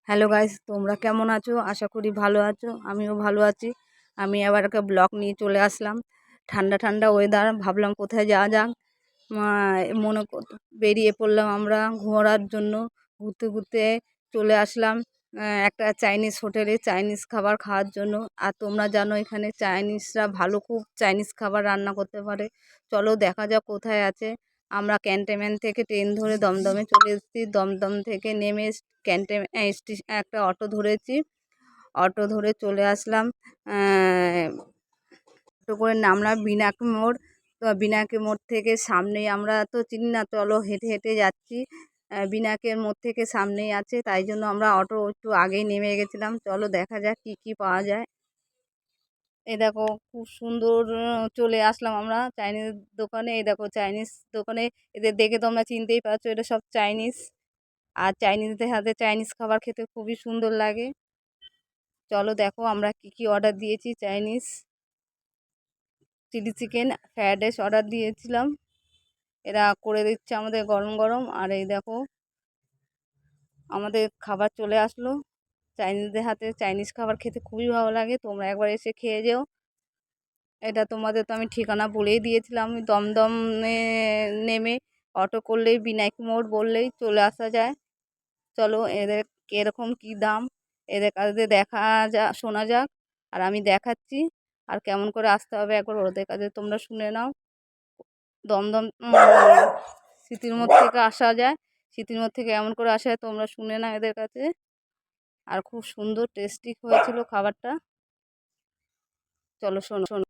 Hello guys, তোমরা কেমন আছো? আশা করি ভালো আছো। আমিও ভালো আছি। আমি আবার একটা ব্লগ নিয়ে চলে আসলাম। ঠান্ডা ঠান্ডা ওয়েদার, ভাবলাম কোথায় যাওয়া যাক। বেরিয়ে পড়লাম আমরা ঘোরার জন্য। ঘুরতে ঘুরতে চলে আসলাম একটা চাইনিজ হোটেলে চাইনিজ খাবার খাওয়ার জন্য। আর তোমরা জানো এখানে চাইনিজরা ভালো, খুব চাইনিজ খাবার রান্না করতে পারে। চলো দেখা যাক কোথায় আছে। আমরা ক্যান্টনমেন্ট থেকে ট্রেন ধরে দমদমে চলে এসেছি। দমদম থেকে নেমে একটা অটো ধরেছি। অটো ধরে চলে আসলাম। অটো করে নামলাম বিনাকি মোড়। তো বিনাকি মোড় থেকে সামনেই, আমরা তো চিনি না, চলো হেঁটে হেঁটে যাচ্ছি। বিনাকের মোড় থেকে সামনেই আছে, তাই জন্য আমরা অটো একটু আগেই নেমে গেছিলাম। চলো দেখা যাক কি কি পাওয়া যায়। এই দেখো খুব সুন্দর, চলে আসলাম আমরা চাইনিজ দোকানে। এই দেখো চাইনিজ দোকানে, এদের দেখে তোমরা চিনতেই পারছো এটা সব চাইনিজ। আর চাইনিজদের হাতে চাইনিজ খাবার খেতে খুবই সুন্দর লাগে। চলো দেখো আমরা কি কি অর্ডার দিয়েছি। Chinese chilli chicken, fried rice order দিয়েছিলাম। এরা করে দিচ্ছে আমাদের গরম গরম। আর এই দেখো আমাদের খাবার চলে আসলো। চাইনিজদের হাতে চাইনিজ খাবার খেতে খুবই ভালো লাগে, তোমরা একবার এসে খেয়ে যেও। এটা তোমাদের তো আমি ঠিকানা বলেই দিয়েছিলাম। দমদমে নেমে অটো করলেই বিনায়ক মোড় বললেই চলে আসা যায়। চলো এদের কীরকম কী দাম এদের কাছে শোনা যাক। আর আমি দেখাচ্ছি আর কেমন করে আসতে হবে একবার ওদের কাছে তোমরা শুনে নাও। দমদম স্মৃতির মোড় থেকে আসা যায়। স্মৃতির মোড় থেকে এমন করে আসা যায়, তোমরা শুনে নাও এদের কাছে। আর খুব সুন্দর টেস্টি হয়েছিল খাবারটা। চলো শোনো শোনো।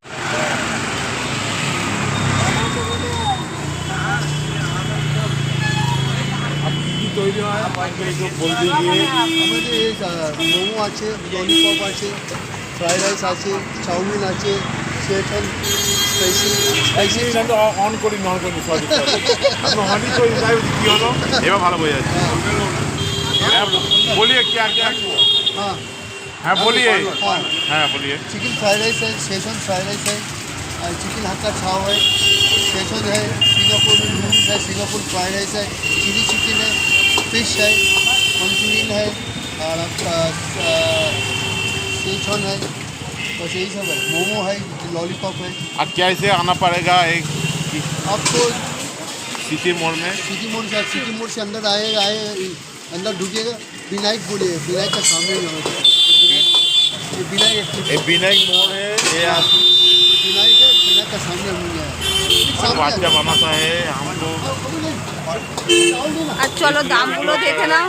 তৈরি হয় আমাকে একটু বলতে গিয়ে আমাদের মোমো আছে, ললিপপ আছে, ফ্রাইড রাইস আছে, চাউমিন আছে, সেখান স্পেশাল অন করি নন করি সরি আপনার হনি তো কী হলো এবার ভালো বোঝা যাচ্ছে। बोलिए क्या क्या हाँ हाँ बोलिए हाँ बोलिए। चिकन फ्राइड राइस है, सेशन फ्राइड राइस है, चिकन हक्का छाव है, सेशन है, सिंगापुर नूडल्स है, सिंगापुर फ्राइड राइस है, चिली चिकन है, फिश है, मंचूरियन है, और आपका सेशन है, बस यही सब है। मोमो है, लॉलीपॉप है। अब कैसे आना पड़ेगा एक आपको सिटी मोड़ में? सिटी मोड़ से अंदर आए अंदर ढुकिएगा, विनायक बोलिए, विनायक का सामने ही होगा। विनायक मोड़ है ये विनायक है, विनायक का सामने मिल बाच्चा बनाता है हमको। আর চলো দামগুলো দেখে নাও।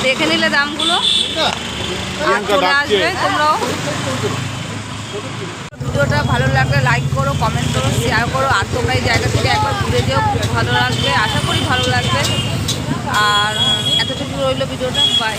দেখে নিলে দামগুলো আর চলে আসবে তোমরাও। ভিডিওটা ভালো লাগলে লাইক করো, কমেন্ট করো, শেয়ার করো। আর তোমরা এই জায়গা থেকে একবার ঘুরে যেও, খুব ভালো লাগবে, আশা করি ভালো লাগবে। আর এতটুকু রইলো ভিডিওটা, বাই।